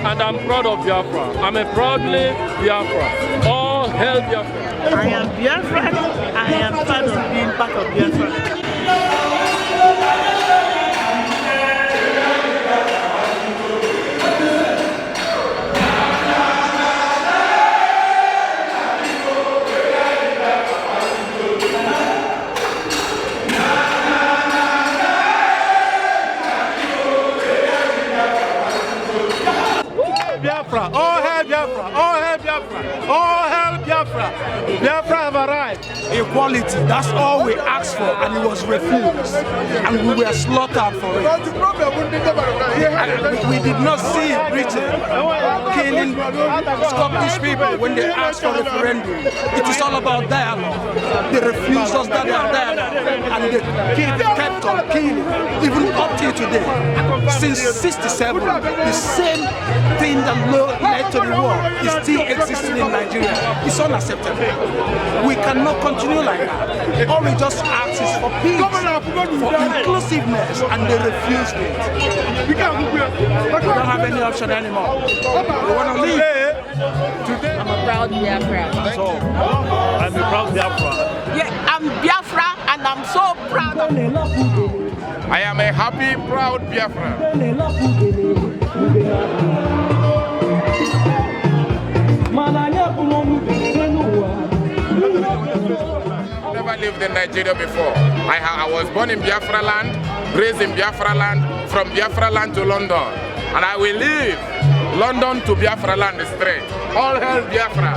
and I'm proud of Biafra. I'm a proudly Biafra. All hail Biafra. I am Biafran. I am proud of being part of Biafra. Biafra, all hail Biafra, all hail Biafra, all hail Biafra. Biafra have arrived. Equality, that's all we asked for, and it was refused. And we were slaughtered for it. And we did not see Britain killing Scottish people when they asked for referendum. It is all about dialogue. They refused us that dialogue, and they kept on killing, even up till today. Since '67, the same thing that led to the war is still existing in Nigeria. It's unacceptable. We cannot continue like that. All we just ask is for peace, for inclusiveness, and they refused it. We don't have any option anymore. We want to leave. Today, I'm a proud Biafra. I'm a proud Biafra. Yeah, I'm Biafra and I'm so proud of it. I am a happy, proud Biafra. Never lived in Nigeria before. I was born in Biafra land, raised in Biafra land, from Biafra land to London. And I will leave London to Biafra land straight. All hail Biafra.